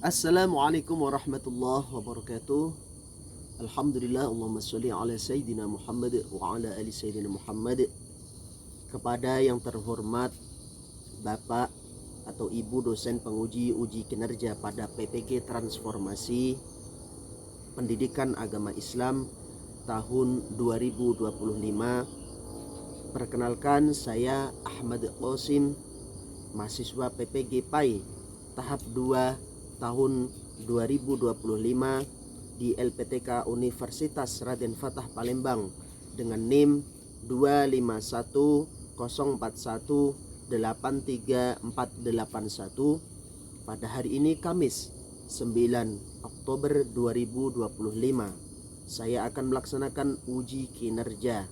Assalamualaikum warahmatullahi wabarakatuh. Alhamdulillah, Allahumma sholli ala Sayyidina Muhammad wa ala ali Sayyidina Muhammad. Kepada yang terhormat Bapak atau Ibu dosen penguji uji kinerja pada PPG Transformasi Pendidikan Agama Islam tahun 2025. Perkenalkan, saya Ahmad Qasim, mahasiswa PPG PAI tahap 2 tahun 2025 di LPTK Universitas Raden Fatah Palembang dengan NIM 251083831 pada hari ini Kamis 9 Oktober 2025. Saya akan melaksanakan uji kinerja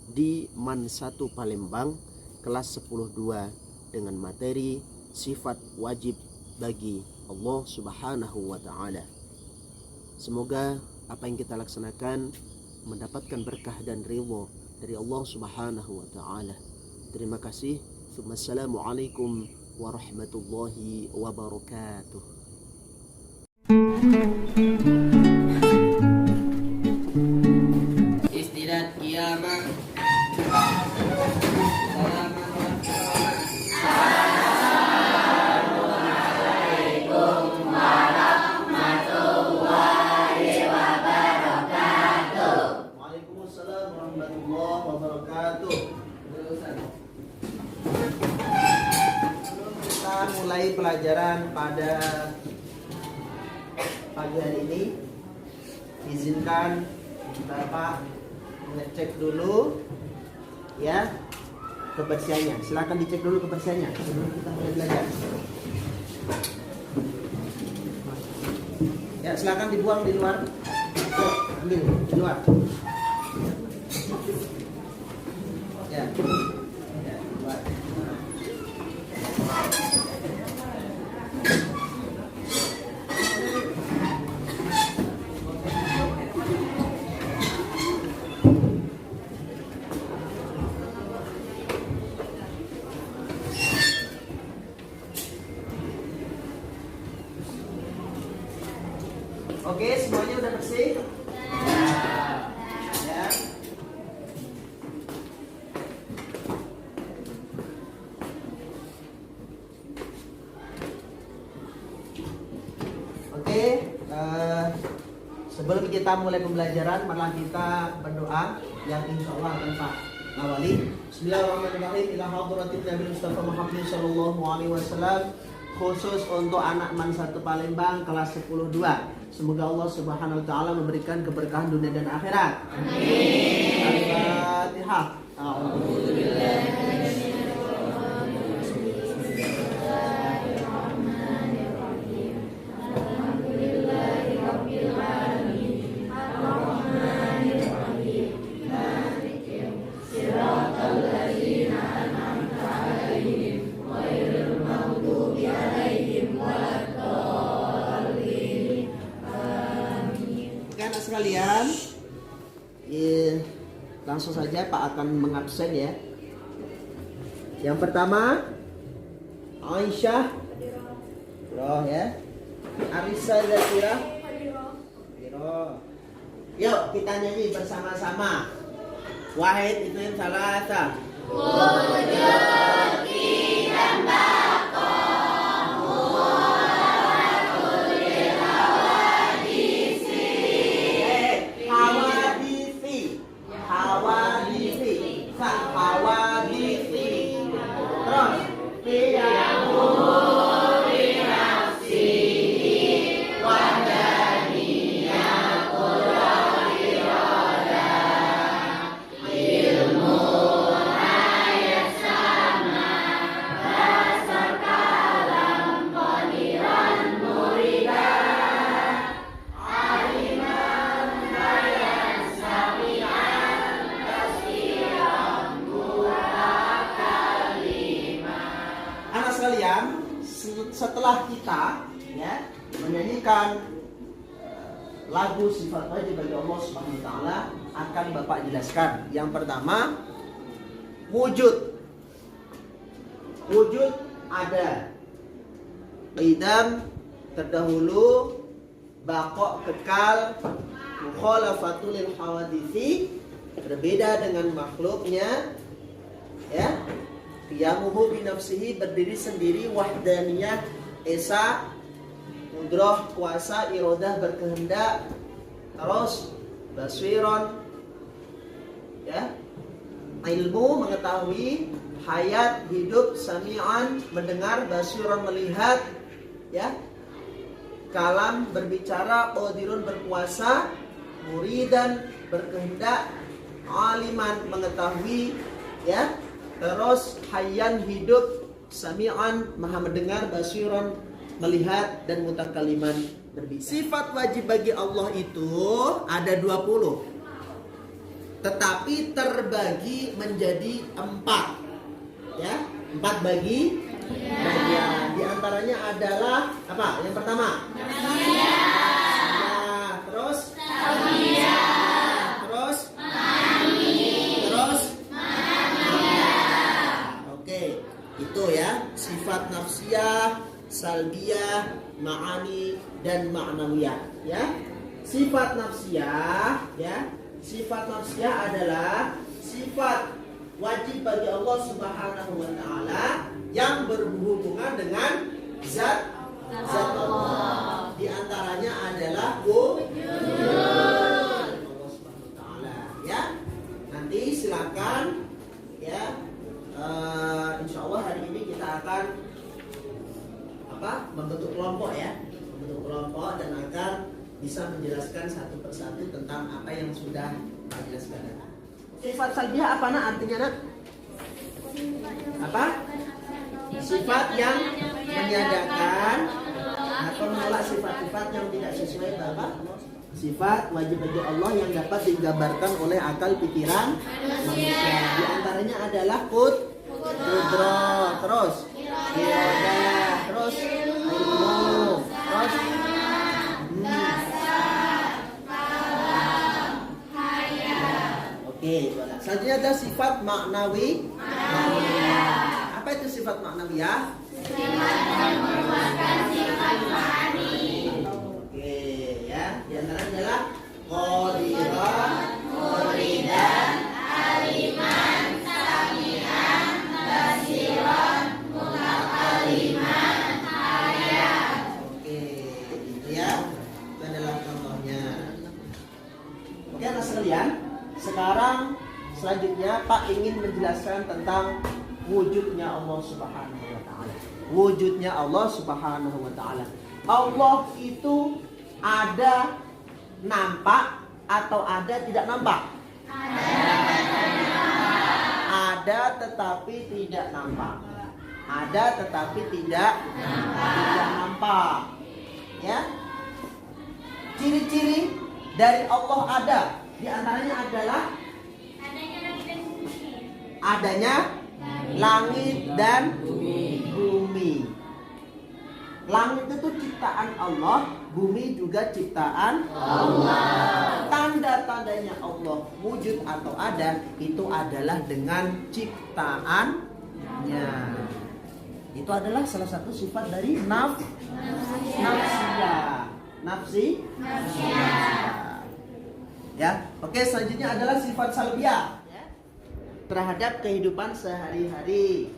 di MAN 1 Palembang kelas 10.2 dengan materi sifat wajib bagi Allah Subhanahu wa Ta'ala. Semoga apa yang kita laksanakan mendapatkan berkah dan ridha dari Allah Subhanahu wa Ta'ala. Terima kasih. Assalamualaikum warahmatullahi wabarakatuh. Istirahat kiamat. Mulai pelajaran pada pagi hari ini, izinkan Bapak ngecek dulu ya kebersihannya. Silakan dicek dulu kebersihannya sebelum kita mulai belajar. Ya, silakan dibuang di luar. Ambil di luar. Ya. Ya, di luar. Oke, semuanya udah bersih? Ya. Oke, sebelum kita mulai pembelajaran, marilah kita berdoa yang insya Allah akan Pak awali. Bismillahirrahmanirrahim. Ila hadratin Nabi Mustafa Muhammad sallallahu alaihi wasallam, khusus untuk anak MAN 1 Palembang kelas 10.2. Semoga Allah Subhanahu wa Ta'ala memberikan keberkahan dunia dan akhirat. Amin. Al-Fatihah. Sekalian, langsung saja Pak akan mengabsen ya. Yang pertama, Aisyah Roh ya, Arisa Zakira Roh. Yuk kita nyanyi bersama-sama. Wahid itu yang salah sah. Wujud dan setelah kita ya menyanyikan lagu sifat wajib bagi Allah Subhanahu wa Ta'ala, akan Bapak jelaskan. Yang pertama, wujud. Wujud ada qidam, terdahulu baqo kekal, mukhalafatul lil hawaditsi, berbeda dengan makhluknya, ya. Qiyamuhu bi nafsihi, berdiri sendiri, wahdaniyah, esa, qudrah, kuasa, iradah, berkehendak. Terus basiron, ya, ilmu, mengetahui, hayat, hidup, sami'an, mendengar, basiron, melihat, ya, kalam, berbicara, qadirun, berkuasa, muridan, berkehendak, aliman, mengetahui, ya. Terus hayyan, hidup, sami'an, maha mendengar, basiron, melihat, dan mutakaliman, berbicara. Sifat wajib bagi Allah itu ada 20, tetapi terbagi menjadi 4, ya, 4 bagi bagian. Di antaranya adalah apa? Yang pertama, ya, terus terus oke, itu ya, sifat nafsiyah, salbiyah, ma'ani, dan ma'nawiyah, ya. Sifat nafsiyah, ya, sifat nafsiyah adalah sifat wajib bagi Allah Subhanahu wa taala yang berhubungan dengan zat Allah. Di antaranya adalah wujud Allah Subhanahu wa taala, ya. Nanti silakan, ya, insya Allah hari ini kita akan membentuk kelompok, ya, membentuk kelompok, dan akan bisa menjelaskan satu persatu tentang apa yang sudah kita jelaskan. Sifat salbiyah apa nak artinya nak? Apa? Sifat yang meniadakan atau menolak sifat-sifat yang tidak sesuai apa? Sifat wajib bagi Allah yang dapat digambarkan oleh akal pikiran manusia. Di antaranya adalah qudrah, terus iradah, terus ilmu, terus oke, selanjutnya ada sifat maknawi. Apa itu sifat maknawi, ya? Sifat yang merupakan sifat ma'ani. Oke, ya. Di antaranya adalah qadiran, muridan, aliman, sami'an, basiran, mutakaliman, hayat. Oke, itu ya. Itu adalah contohnya. Oke, anak sekalian. Sekarang selanjutnya Pak ingin menjelaskan tentang wujudnya Allah Subhanahu wa taala. Wujudnya Allah Subhanahu wa taala. Allah itu ada nampak atau ada tidak nampak? Ada tetapi tidak nampak. Ada tetapi tidak nampak. Ya. Ciri-ciri dari Allah ada. Di antaranya adalah adanya langit dan bumi. Langit itu ciptaan Allah, bumi juga ciptaan Allah. Tanda-tandanya Allah wujud atau ada itu adalah dengan ciptaannya. Itu adalah salah satu sifat dari nafsiyah. Nafsiyah. Ya, oke, selanjutnya adalah sifat salbiyah, ya, terhadap kehidupan sehari-hari.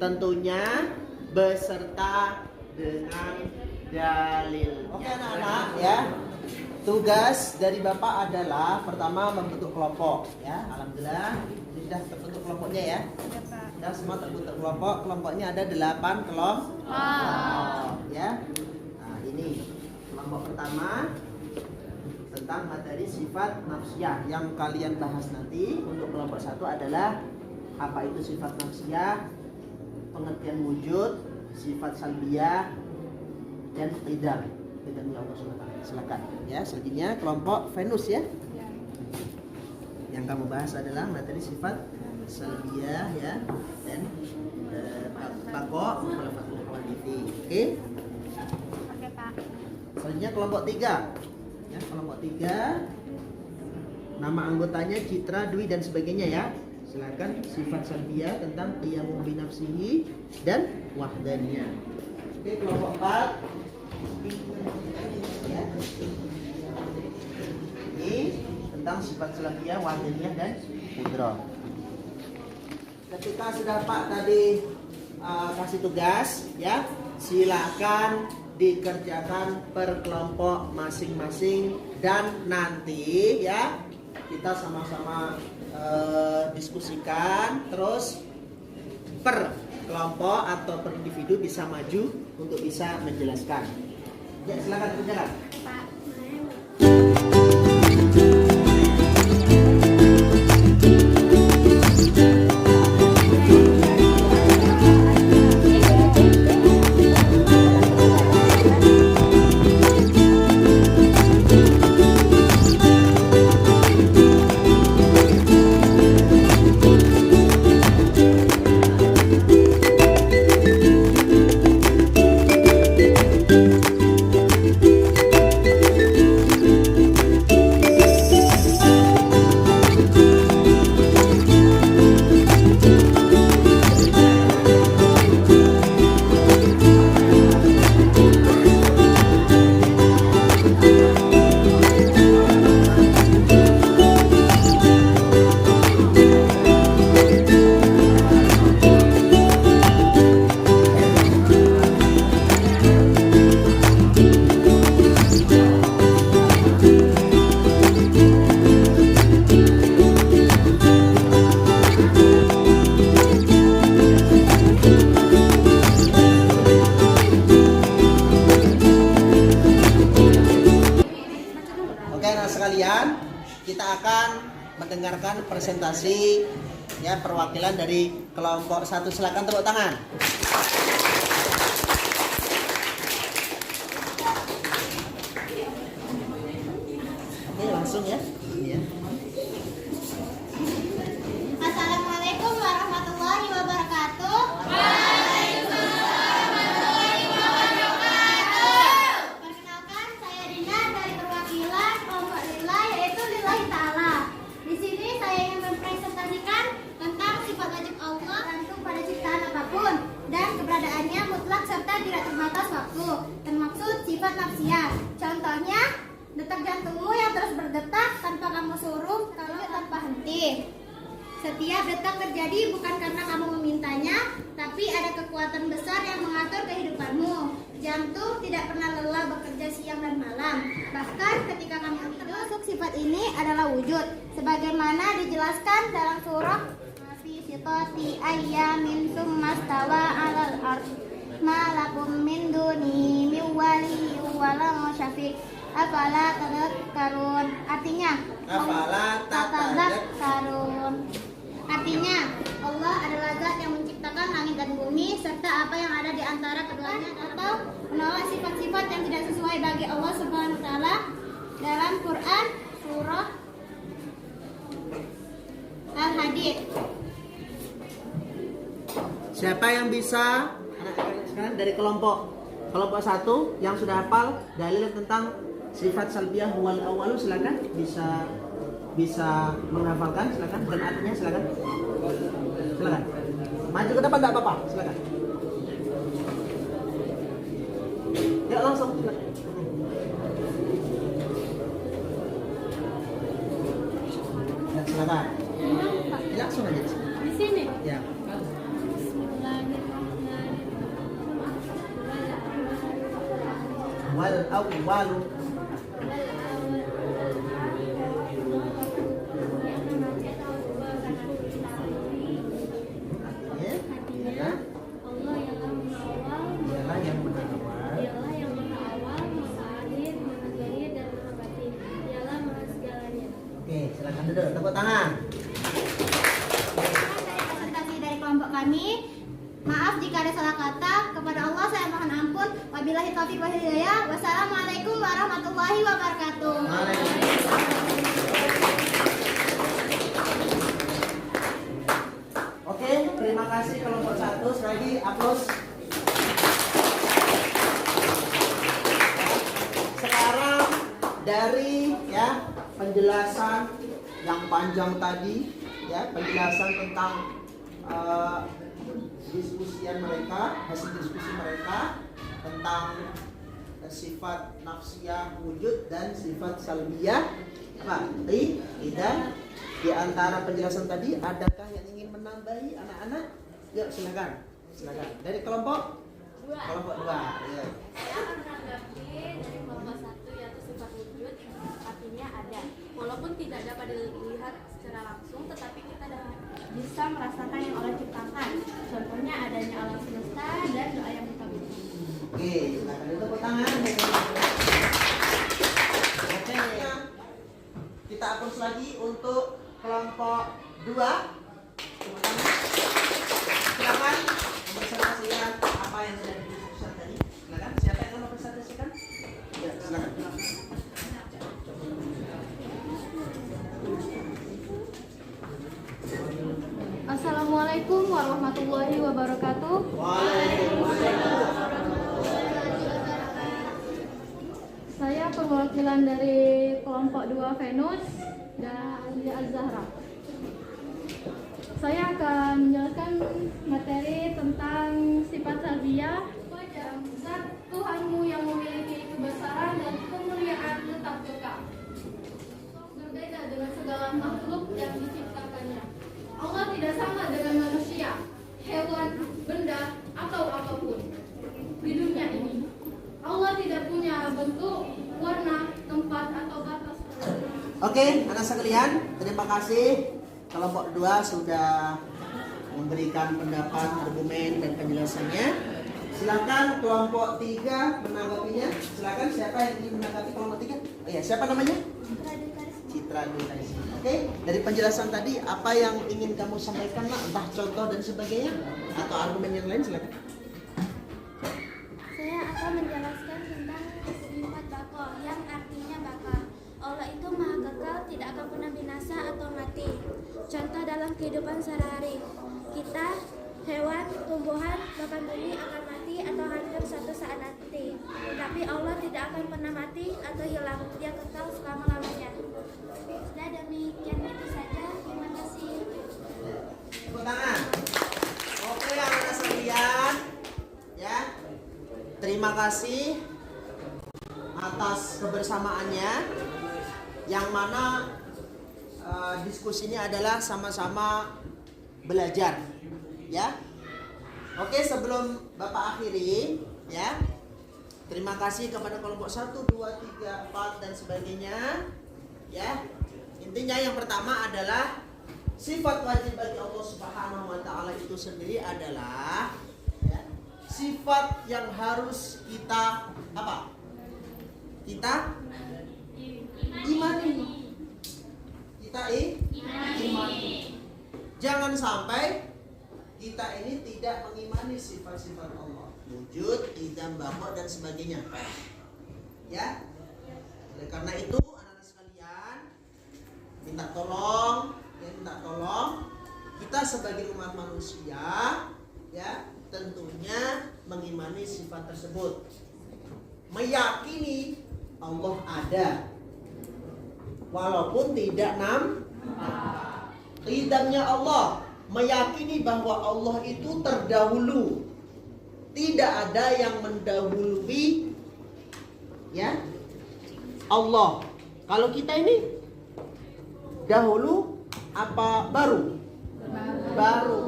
Tentunya beserta dengan dalil. Oke anak-anak, ya. Tugas dari Bapak adalah pertama membentuk kelompok, ya. Alhamdulillah sudah terbentuk kelompoknya, ya. Sudah semua terbentuk kelompok. Kelompoknya ada 8 kelompok. Ya. Nah, ini kelompok pertama tentang materi sifat nafsiyah yang kalian bahas nanti. Untuk kelompok 1 adalah apa itu sifat nafsiyah, pengertian wujud, sifat salbiyah, dan qidam. Qidamnya Allah SWT. Silakan. Ya, selanjutnya kelompok Venus, ya. Yang kamu bahas adalah materi sifat salbiyah, ya, dan baqo mukhalafatul hawaditsi. Oke. Oke, Pak. Selanjutnya kelompok 3. Ya, kelompok 3, nama anggotanya Citra, Dwi, dan sebagainya, ya. Silakan. Sifat salbiyah tentang qiyamu bi nafsihi dan wahdaniyah. Oke, kelompok 4. Ya. Ini tentang sifat salafiyah, wahdaniyah dan qudrah. Ketika sudah Pak tadi kasih tugas, ya, silakan dikerjakan per kelompok masing-masing dan nanti ya kita sama-sama diskusikan, terus per kelompok atau per individu bisa maju untuk bisa menjelaskan. Ya, silakan kerjakan. Pak. Kita akan mendengarkan presentasi ya perwakilan dari kelompok 1. Silakan tepuk tangan. Oke, langsung ya. Ya. Assalamualaikum warahmatullahi wabarakatuh. Perkenalkan, saya Dina dari perwakilan kelompok Lillah, yaitu Lillahi Ta'ala. Di sini saya ingin mempresentasikan tentang sifat wajib Allah tergantung pada ciptaan apapun dan keberadaannya mutlak serta tidak terbatas waktu, termaksud sifat nafsiyah. Contohnya, detak jantungmu yang terus berdetak tanpa kamu suruh, kalau tanpa henti. Setiap detak terjadi bukan karena kamu memintanya, tapi ada kekuatan besar yang mengatur kehidupanmu. Jantung tidak pernah lelah bekerja siang dan malam. Bahkan ketika kamu tidur, termasuk sifat ini adalah wujud, sebagaimana dijelaskan dalam surah fi sitati ayyamin tsummastawa 'alal ardh ma lakum min duni min waliyyin wala syafi'. Afala tadhakkarun. Artinya, Afala tatadzakkarun. Artinya, Allah adalah zat yang menciptakan langit dan bumi serta apa yang ada di antara keduanya, atau menolak sifat-sifat yang tidak sesuai bagi Allah Subhanahu wa taala dalam Quran surah Al-Hadid. Siapa yang bisa sekarang dari kelompok 1 yang sudah hafal dalil tentang sifat salbiyah wal awalu, silakan bisa menghafalkan, silakan, dan artinya silakan. Silakan. Maju ke depan enggak apa-apa, silakan. Ya, langsung silakan. Ya, silakan. Ya, langsung aja. Di sini. Ya. Wal awalu. Silakan duduk, tepuk tangan. Presentasi dari kelompok kami. Maaf jika ada salah kata. Kepada Allah saya mohon ampun. Wabillahi taufiq wal hidayah. Wassalamualaikum warahmatullahi wabarakatuh. Oke, terima kasih kelompok 1. Sekali lagi aplaus. Sekarang dari ya penjelasan yang panjang tadi, ya penjelasan tentang diskusian mereka, hasil diskusi mereka. tentang sifat nafsiyah wujud dan sifat salbiyah tidak. Di antara penjelasan tadi, adakah yang ingin menambahi anak-anak? Yuk silakan. Dari kelompok 2. Kelompok 2. Ya. Saya akan menanggapi dari kelompok 1 yaitu sifat wujud, artinya ada. Walaupun tidak dapat dilihat secara langsung, tetapi kita bisa merasakan yang Allah ciptakan. Contohnya adanya alam semesta dan doa yang dikabulkan. Oke, silakan tepuk tangan. Oke, kita hapus lagi untuk kelompok 2. Tepuk tangan. Silakan mempresentasikan apa yang sudah didiskusikan tadi. Silakan, siapa yang mau mempresentasikan? Ya, silakan. Assalamualaikum warahmatullahi wabarakatuh. Waalaikumsalam. Saya perwakilan dari kelompok 2 Venus dan Lia Az-Zahra. Saya akan menjelaskan materi tentang sifat salbiyah. Zat Tuhanmu yang memiliki kebesaran dan kemuliaan tetap kekal, berbeda dengan segala makhluk yang diciptakannya. Allah tidak sama dengan manusia, hewan, benda, atau apapun di dunia ini. Allah tidak punya bentuk, warna, tempat, atau batas. Oke, anak sekalian, terima kasih. Kelompok 2 sudah memberikan pendapat, argumen, dan penjelasannya. Silakan kelompok 3 menanggapinya. Silakan, siapa yang ingin menanggapi kelompok 3? Oh ya, siapa namanya? Citra Dutaisi. Oke, dari penjelasan tadi apa yang ingin kamu sampaikan, Nak? Entah contoh dan sebagainya atau argumen yang lain, silakan. Saya akan menjelaskan tentang sifat baqo yang artinya baka. Allah itu maha kekal, tidak akan pernah binasa atau mati. Contoh dalam kehidupan sehari-hari, kita, hewan, tumbuhan, bahkan bumi akan mati atau hancur suatu saat nanti. Tapi Allah tidak akan pernah mati atau hilang, Dia kekal selama-lamanya. Sudah demikian itu saja, terima kasih. Tepuk tangan. Oke, anak sekalian, ya. Terima kasih atas kebersamaannya, yang mana diskusinya adalah sama-sama belajar, ya. Oke, sebelum Bapak akhiri, ya. Terima kasih kepada kelompok 1, 2, 3, 4 dan sebagainya, ya. Intinya yang pertama adalah sifat wajib bagi Allah Subhanahu wa taala itu sendiri adalah, ya, sifat yang harus kita apa? Kita imani. Kita imani. Jangan sampai kita ini tidak mengimani sifat-sifat Allah, wujud, idam, baqo dan sebagainya. Ya. Oleh karena itu anak-anak sekalian, minta tolong kita sebagai umat manusia, ya, tentunya mengimani sifat tersebut. Meyakini Allah ada walaupun tidak nampak. Idamnya Allah, meyakini bahwa Allah itu terdahulu, tidak ada yang mendahului, ya, Allah. Kalau kita ini dahulu apa baru? Baru.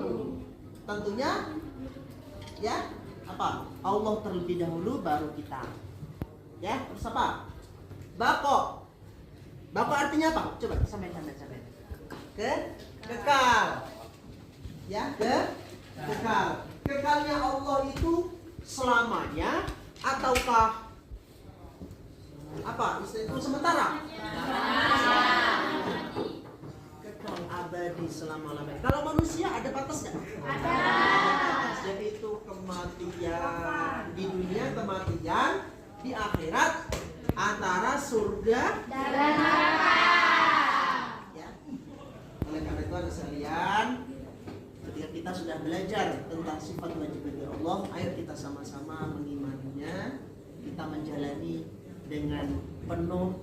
Tentunya, ya, apa? Allah terlebih dahulu baru kita. Ya, terus apa? Baqo. Baqo artinya apa? Coba sampaikan. Kekal. Ya, kekal. Kekalnya Allah itu selamanya ataukah apa? Istilah itu sementara? Kekal abadi selama-lamanya. Kalau manusia ada batas nggak? Ada. Jadi itu kematian di dunia, kematian di akhirat, antara surga dan neraka. Ya. Oleh karena itu anak sekalian, ketika kita sudah belajar tentang sifat wajib bagi Allah, ayo kita sama-sama mengimaninya, kita menjalani dengan penuh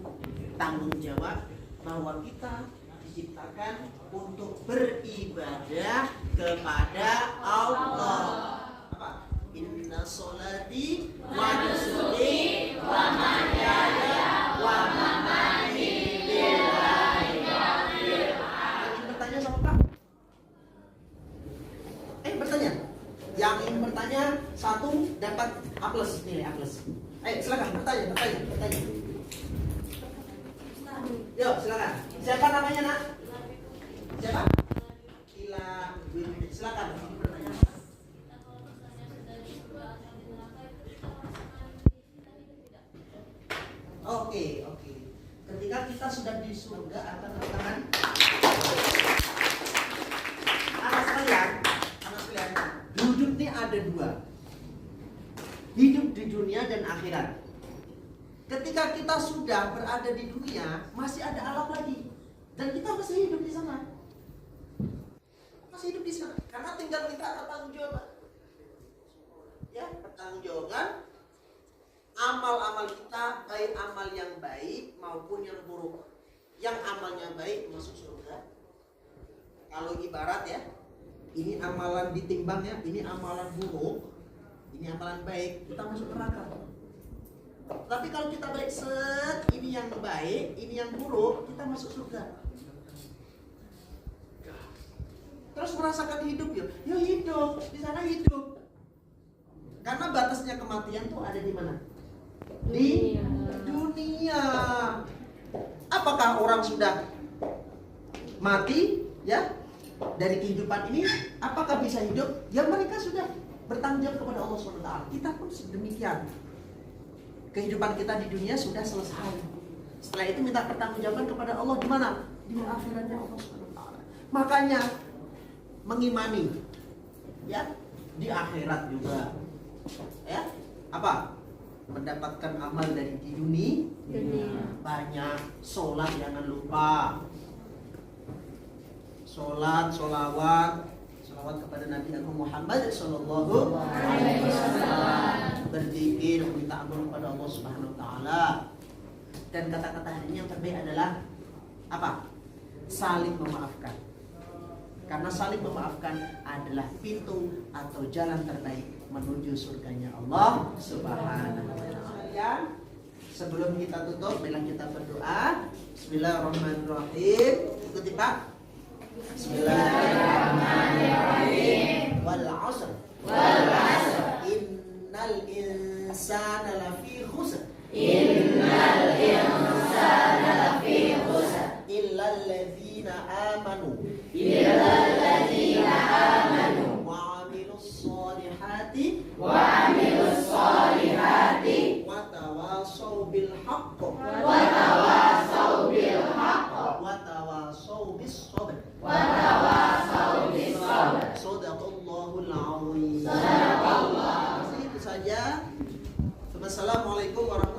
tanggung jawab bahwa kita diciptakan untuk beribadah kepada Allah. Apa? Inna sholati wa A+, nilai A+. Ayo silakan bertanya. Yuk silakan. Siapa namanya nak? Siapa? Ila. Silakan bertanya. Oke. Ketika kita sudah di surga akan bertahan. Anak sekalian, hidup ini ada dua. Hidup di dunia dan akhirat. Ketika kita sudah berada di dunia, masih ada alam lagi, dan kita masih hidup di sana. Karena tinggal minta pertanggungjawaban. Ya, pertanggungjawaban amal-amal kita, baik amal yang baik maupun yang buruk. Yang amalnya baik masuk surga. Kalau ibarat ya, ini amalan ditimbang ya, ini amalan buruk, ini amalan baik, kita masuk neraka. Tapi kalau kita balik ini yang baik, ini yang buruk, kita masuk surga. Terus merasakan hidup ya hidup, di sana hidup. Karena batasnya kematian tuh ada di mana? Di dunia. Apakah orang sudah mati ya dari kehidupan ini? Apakah bisa hidup? Ya mereka sudah bertanggung jawab kepada Allah SWT. Kita pun demikian. Kehidupan kita di dunia sudah selesai. Setelah itu minta pertanggungjawaban kepada Allah di mana? Di akhiratnya Allah SWT. Makanya mengimani ya di akhirat juga. Ya, apa? Mendapatkan amal dari di dunia. Banyak sholat, jangan lupa. Sholawat kepada Nabi Agung Muhammad Sallallahu Alaihi Wasallam. Berzikir, minta ampun kepada Allah Subhanahu Wa Taala. Dan kata-kata hari ini yang terbaik adalah apa? Saling memaafkan. Karena saling memaafkan adalah pintu atau jalan terbaik menuju surganya Allah Subhanahu wa Ta'ala. Sebelum kita tutup, bila kita berdoa, Bismillahirrahmanirrahim. Ikuti Pak. Bismillahirrahmanirrahim. Wal 'asr. Innal insana lafi khusr. Illal ladzina amanu. Wa'amilus solihati watawasau bil haqq watawasau bis sabr. Shadaqallahul azim. Itu saja. Wassalamualaikum warahmatullahi wabarakatuh.